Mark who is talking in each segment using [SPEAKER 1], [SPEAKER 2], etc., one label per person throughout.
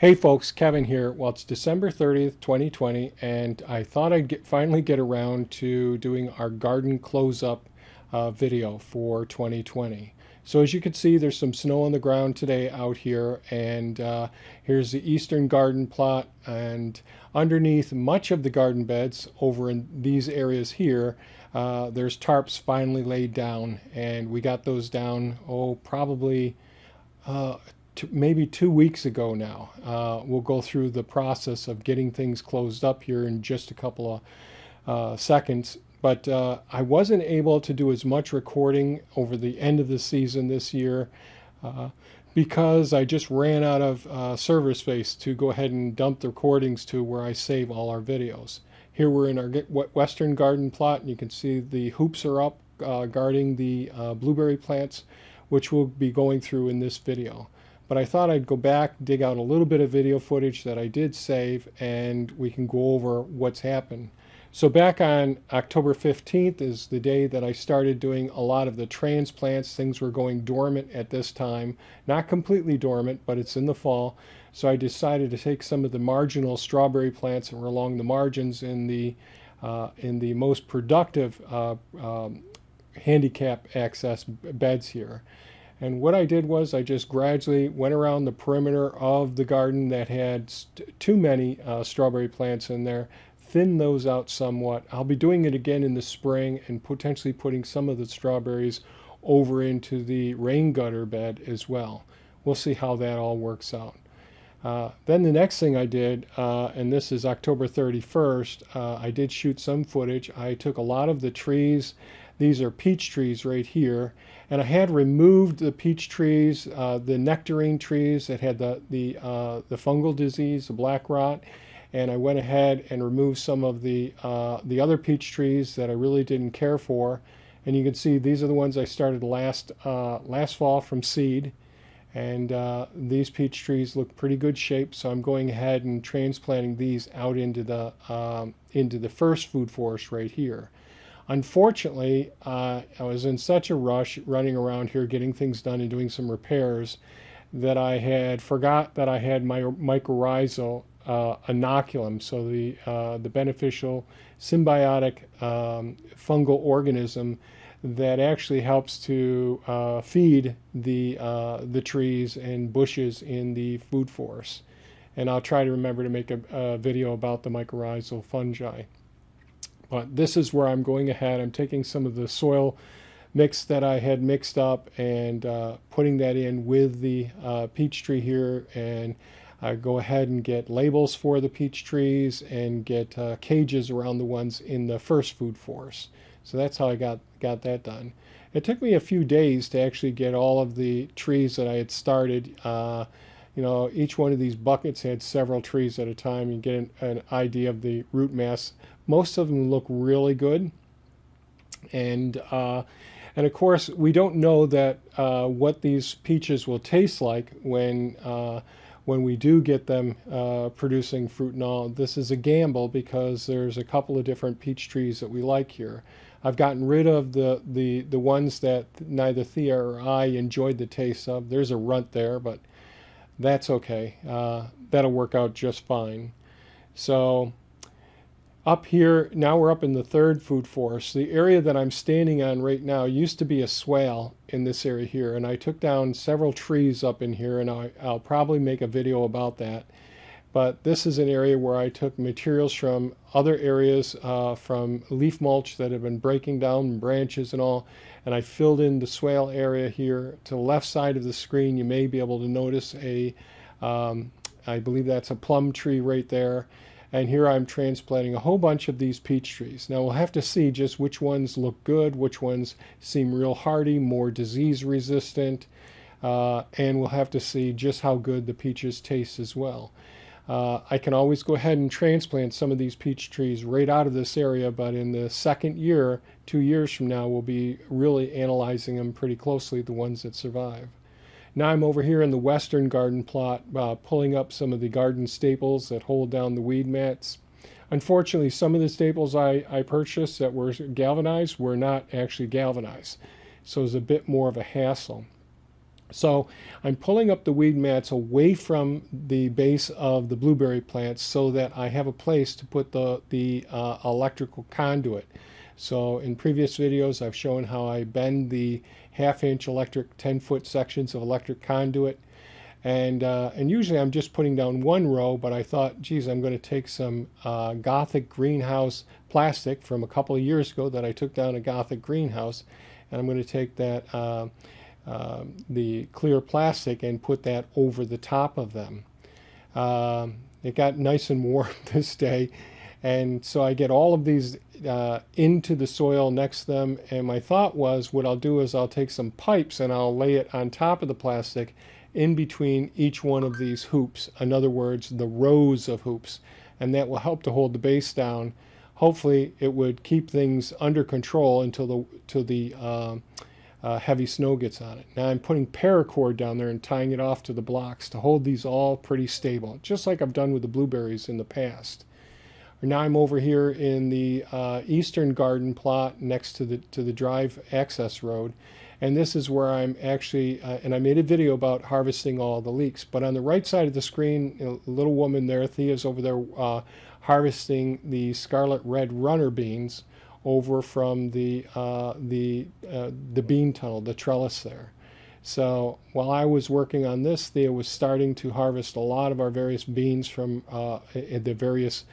[SPEAKER 1] Hey folks, Kevin here. Well, it's December 30th, 2020, and I thought I'd finally get around to doing our garden close-up video for 2020. So as you can see, there's some snow on the ground today out here, and here's the eastern garden plot, and underneath much of the garden beds over in these areas here, there's tarps finally laid down, and we got those down, probably maybe 2 weeks ago now. We'll go through the process of getting things closed up here in just a couple of seconds. But I wasn't able to do as much recording over the end of the season this year because I just ran out of server space to go ahead and dump the recordings to where I save all our videos. Here we're in our western garden plot, and you can see the hoops are up guarding the blueberry plants, which we'll be going through in this video. But I thought I'd go back, dig out a little bit of video footage that I did save, and we can go over what's happened. So back on October 15th is the day that I started doing a lot of the transplants. Things were going dormant at this time. Not completely dormant, but it's in the fall. So I decided to take some of the marginal strawberry plants that were along the margins in the most productive handicap access beds here. And what I did was I just gradually went around the perimeter of the garden that had too many strawberry plants in there, thinned those out somewhat. I'll be doing it again in the spring and potentially putting some of the strawberries over into the rain gutter bed as well. We'll see how that all works out. Then the next thing I did, and this is October 31st, I did shoot some footage. I took a lot of the trees. These are peach trees right here, and I had removed the peach trees, the nectarine trees that had the fungal disease, the black rot, and I went ahead and removed some of the other peach trees that I really didn't care for. And you can see these are the ones I started last fall from seed, and these peach trees look pretty good shape. So I'm going ahead and transplanting these out into the first food forest right here. Unfortunately, I was in such a rush running around here getting things done and doing some repairs that I had forgot that I had my mycorrhizal inoculum, so the beneficial symbiotic fungal organism that actually helps to feed the trees and bushes in the food forest. And I'll try to remember to make a video about the mycorrhizal fungi. But this is where I'm going ahead. I'm taking some of the soil mix that I had mixed up and putting that in with the peach tree here, and I go ahead and get labels for the peach trees and get cages around the ones in the first food forest. So that's how I got that done. It took me a few days to actually get all of the trees that I had started. Each one of these buckets had several trees at a time. You get an idea of the root mass. Most of them look really good, and of course we don't know that what these peaches will taste like when we do get them producing fruit and all. This is a gamble because there's a couple of different peach trees that we like here. I've gotten rid of the ones that neither Thea or I enjoyed the taste of. There's a runt there, but that's okay. That'll work out just fine. So up here, now we're up in the third food forest. The area that I'm standing on right now used to be a swale in this area here, and I took down several trees up in here, and I'll probably make a video about that. But this is an area where I took materials from other areas, from leaf mulch that have been breaking down, branches and all, and I filled in the swale area here. To the left side of the screen, you may be able to notice I believe that's a plum tree right there. And here I'm transplanting a whole bunch of these peach trees. Now we'll have to see just which ones look good, which ones seem real hardy, more disease resistant, and we'll have to see just how good the peaches taste as well. I can always go ahead and transplant some of these peach trees right out of this area, but in the second year, 2 years from now, we'll be really analyzing them pretty closely, the ones that survive. Now I'm over here in the western garden plot, pulling up some of the garden staples that hold down the weed mats. Unfortunately, some of the staples I purchased that were galvanized were not actually galvanized, so it was a bit more of a hassle. So I'm pulling up the weed mats away from the base of the blueberry plants so that I have a place to put the electrical conduit. So in previous videos I've shown how I bend the half-inch electric 10-foot sections of electric conduit, and usually I'm just putting down one row, but I thought, geez, I'm going to take some Gothic greenhouse plastic from a couple of years ago that I took down a Gothic greenhouse, and I'm going to take that the clear plastic and put that over the top of them. It got nice and warm this day, and so I get all of these into the soil next to them, and my thought was what I'll do is I'll take some pipes and I'll lay it on top of the plastic in between each one of these hoops. In other words, the rows of hoops, and that will help to hold the base down. Hopefully it would keep things under control until the heavy snow gets on it. Now I'm putting paracord down there and tying it off to the blocks to hold these all pretty stable, just like I've done with the blueberries in the past. Now I'm over here in the eastern garden plot next to the drive access road, and this is where I'm actually, and I made a video about harvesting all the leeks, but on the right side of the screen, a little woman there, Thea's over there harvesting the scarlet red runner beans over from the bean tunnel, the trellis there. So while I was working on this, Thea was starting to harvest a lot of our various beans from the various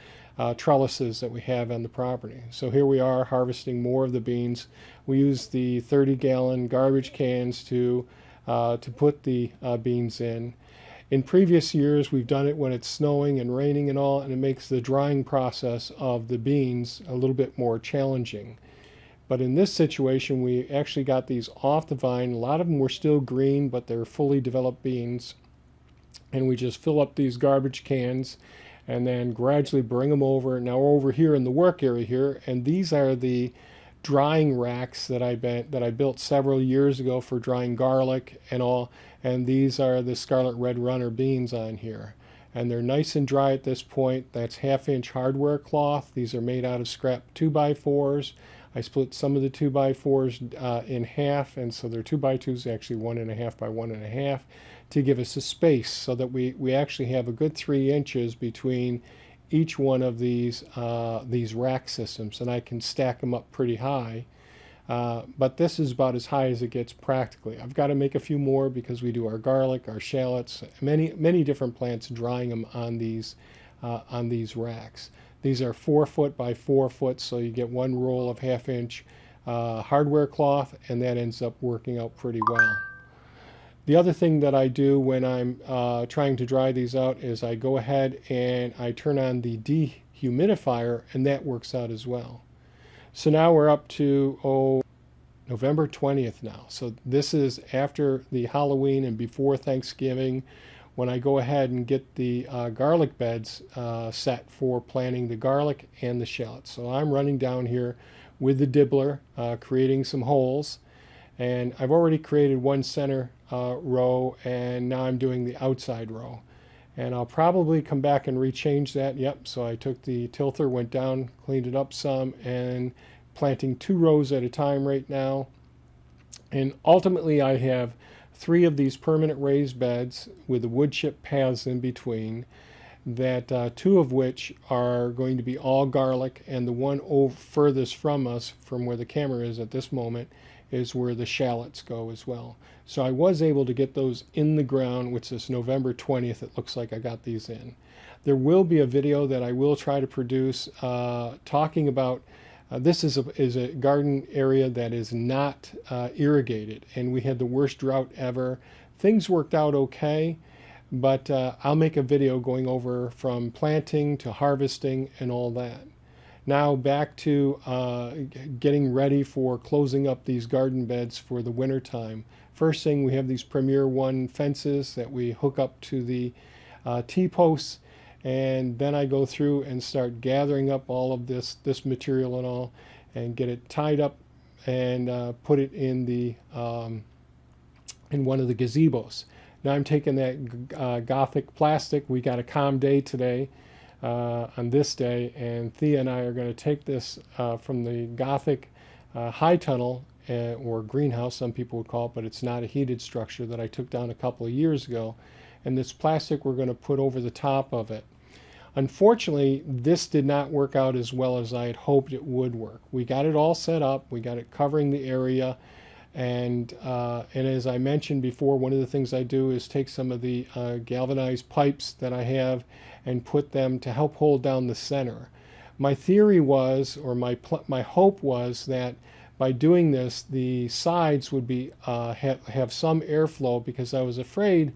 [SPEAKER 1] trellises that we have on the property. So here we are harvesting more of the beans. We use the 30-gallon garbage cans to put the beans in. In previous years, we've done it when it's snowing and raining and all, and it makes the drying process of the beans a little bit more challenging. But in this situation, we actually got these off the vine. A lot of them were still green, but they're fully developed beans. And we just fill up these garbage cans and then gradually bring them over. Now we're over here in the work area here, and these are the drying racks that I built several years ago for drying garlic and all, and these are the scarlet red runner beans on here, and they're nice and dry at this point. That's half-inch hardware cloth. These are made out of scrap 2x4s. I split some of the 2x4s in half, and so they're 2x2s, actually 1.5 by 1.5, to give us a space so that we actually have a good 3 inches between each one of these rack systems, and I can stack them up pretty high. But this is about as high as it gets practically. I've got to make a few more because we do our garlic, our shallots, many different plants, drying them on these racks. These are 4 foot by 4 foot, so you get one roll of half-inch hardware cloth, and that ends up working out pretty well. The other thing that I do when I'm trying to dry these out is I go ahead and I turn on the dehumidifier, and that works out as well. So now we're up to November 20th now. So this is after the Halloween and before Thanksgiving, when I go ahead and get the garlic beds set for planting the garlic and the shallots. So I'm running down here with the dibbler, creating some holes, and I've already created one center row, and now I'm doing the outside row. And I'll probably come back and rechange that. Yep, so I took the tilther, went down, cleaned it up some, and planting 2 rows at a time right now. And ultimately I have 3 of these permanent raised beds with the wood chip paths in between, that 2 of which are going to be all garlic, and the one furthest from us, from where the camera is at this moment, is where the shallots go as well. So I was able to get those in the ground, which is November 20th. It looks like I got these in. There will be a video that I will try to produce talking about this is a garden area that is not irrigated, and we had the worst drought ever. Things worked out okay, but I'll make a video going over from planting to harvesting and all that. Now back to getting ready for closing up these garden beds for the winter time. First thing, we have these Premier 1 fences that we hook up to the T-posts, and then I go through and start gathering up all of this material and all, and get it tied up and put it in the in one of the gazebos. Now I'm taking that Gothic plastic. We got a calm day today on this day, and Thea and I are going to take this from the Gothic high tunnel or greenhouse, some people would call it, but it's not a heated structure, that I took down a couple of years ago. And this plastic we're going to put over the top of it. Unfortunately, this did not work out as well as I had hoped it would work. We got it all set up, we got it covering the area, and as I mentioned before, one of the things I do is take some of the galvanized pipes that I have and put them to help hold down the center. My theory was, or my hope was, that by doing this, the sides would be have some airflow, because I was afraid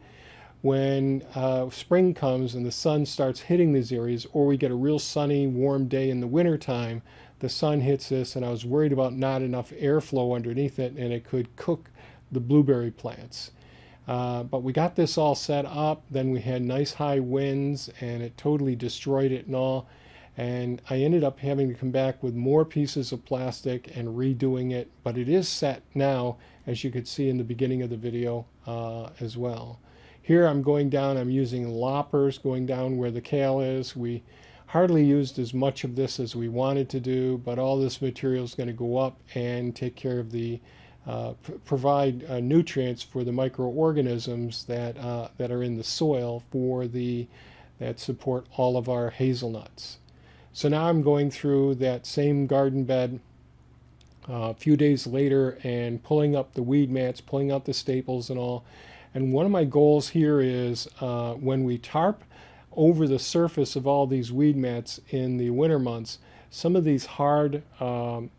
[SPEAKER 1] when spring comes and the sun starts hitting these areas, or we get a real sunny, warm day in the wintertime, the sun hits this, and I was worried about not enough airflow underneath it, and it could cook the blueberry plants. But we got this all set up, then we had nice high winds, and it totally destroyed it and all. And I ended up having to come back with more pieces of plastic and redoing it, but it is set now, as you could see in the beginning of the video as well. Here I'm going down, I'm using loppers going down where the kale is. We hardly used as much of this as we wanted to do, but all this material is going to go up and take care of the provide nutrients for the microorganisms that are in the soil that support all of our hazelnuts. So now I'm going through that same garden bed a few days later and pulling up the weed mats, pulling out the staples and all. And one of my goals here is when we tarp over the surface of all these weed mats in the winter months, some of these hard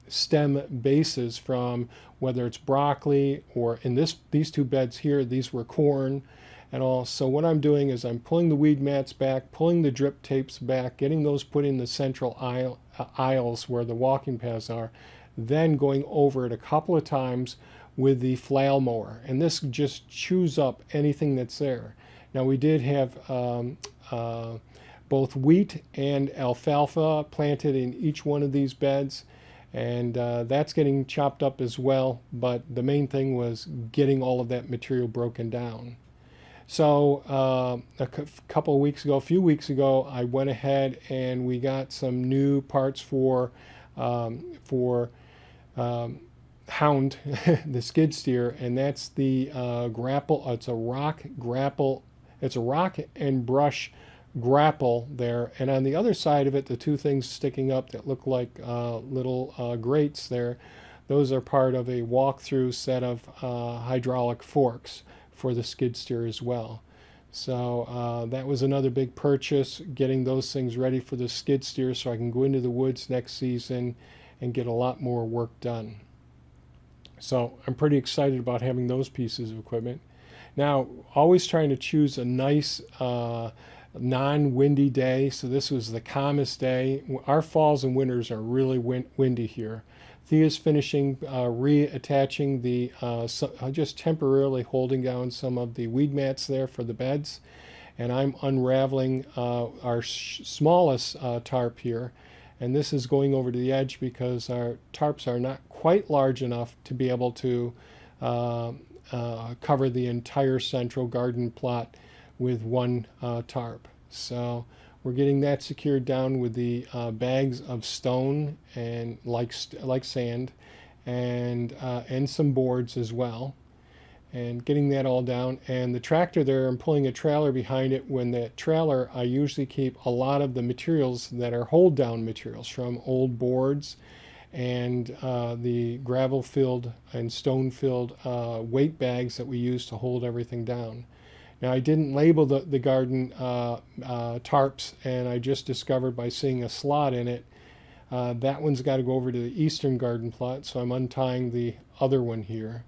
[SPEAKER 1] stem bases from whether it's broccoli, or in these two beds here, these were corn and all. So what I'm doing is I'm pulling the weed mats back, pulling the drip tapes back, getting those put in the central aisles where the walking paths are, then going over it a couple of times with the flail mower, and this just chews up anything that's there. Now we did have both wheat and alfalfa planted in each one of these beds, and that's getting chopped up as well, but the main thing was getting all of that material broken down. So a few weeks ago, I went ahead and we got some new parts for Hound, the skid steer, and that's the grapple. It's a rock grapple. It's a rock and brush grapple there, and on the other side of it, the two things sticking up that look like little grates there, those are part of a walk-through set of hydraulic forks for the skid steer as well. So that was another big purchase, getting those things ready for the skid steer so I can go into the woods next season and get a lot more work done. So I'm pretty excited about having those pieces of equipment. Now, always trying to choose a nice non-windy day. So this was the calmest day. Our falls and winters are really windy here. Thea's finishing reattaching the, just temporarily holding down some of the weed mats there for the beds. And I'm unraveling our smallest tarp here. And this is going over to the edge because our tarps are not quite large enough to be able to cover the entire central garden plot with one tarp. So we're getting that secured down with the bags of stone and like sand, and some boards as well, and getting that all down. And the tractor there, I'm pulling a trailer behind it. When that trailer, I usually keep a lot of the materials that are hold down materials from old boards and the gravel filled and stone filled weight bags that we use to hold everything down. Now, I didn't label the garden tarps, and I just discovered by seeing a slot in it, that one's got to go over to the eastern garden plot, so I'm untying the other one here.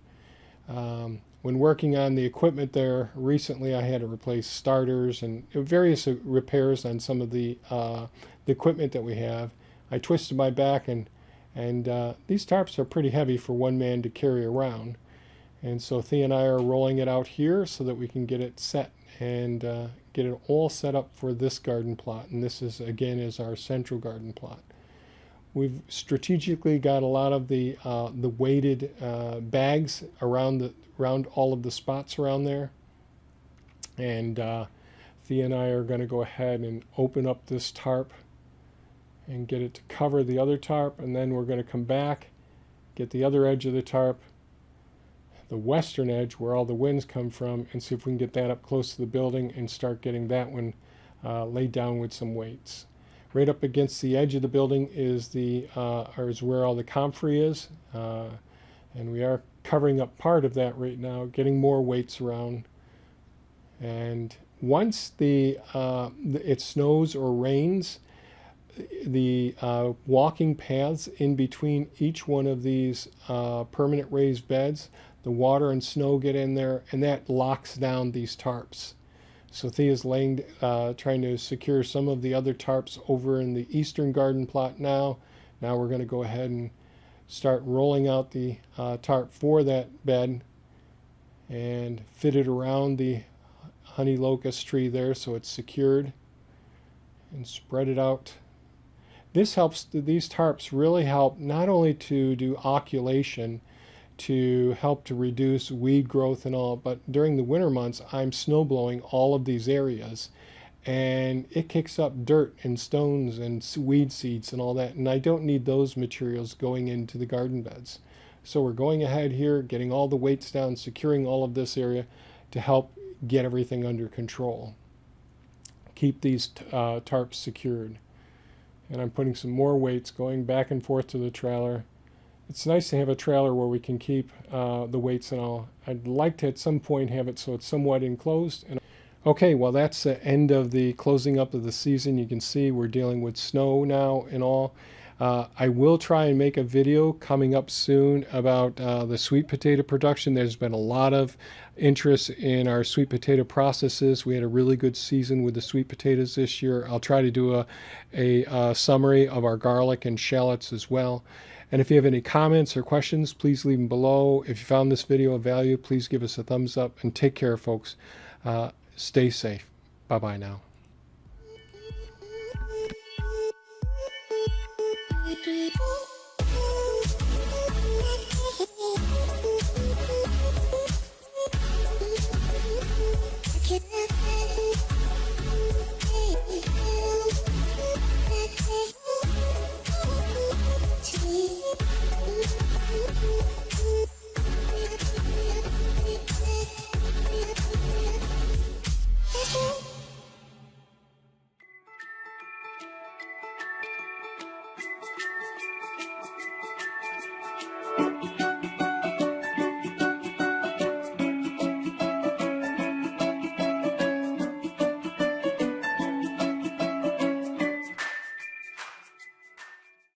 [SPEAKER 1] When working on the equipment there recently, I had to replace starters and various repairs on some of the equipment that we have. I twisted my back, and these tarps are pretty heavy for one man to carry around. And so Thea and I are rolling it out here so that we can get it set and get it all set up for this garden plot. And this is, again, is our central garden plot. We've strategically got a lot of the weighted bags around all of the spots around there. And Thea and I are going to go ahead and open up this tarp and get it to cover the other tarp. And then we're going to come back get the other edge of the tarp, the western edge where all the winds come from, and see if we can get that up close to the building and start getting that one laid down with some weights. Right up against the edge of the building is is where all the comfrey is, and we are covering up part of that right now, getting more weights around. And once it snows or rains, the walking paths in between each one of these permanent raised beds, the water and snow get in there, and that locks down these tarps. So Thea's trying to secure some of the other tarps over in the eastern garden plot now. Now we're going to go ahead and start rolling out the tarp for that bed and fit it around the honey locust tree there so it's secured, and spread it out. These tarps really help not only to do oculation, to help to reduce weed growth and all, but during the winter months I'm snow blowing all of these areas, and it kicks up dirt and stones and weed seeds and all that, and I don't need those materials going into the garden beds. So we're going ahead here, getting all the weights down, securing all of this area to help get everything under control. Keep these tarps secured. And I'm putting some more weights going back and forth to the trailer. It's nice to have a trailer where we can keep the weights and all. I'd like to at some point have it so it's somewhat enclosed. Okay, well that's the end of the closing up of the season. You can see we're dealing with snow now and all. I will try and make a video coming up soon about the sweet potato production. There's been a lot of interest in our sweet potato processes. We had a really good season with the sweet potatoes this year. I'll try to do a summary of our garlic and shallots as well. And if you have any comments or questions, please leave them below. If you found this video of value, please give us a thumbs up, and take care, folks. Stay safe. Bye-bye now.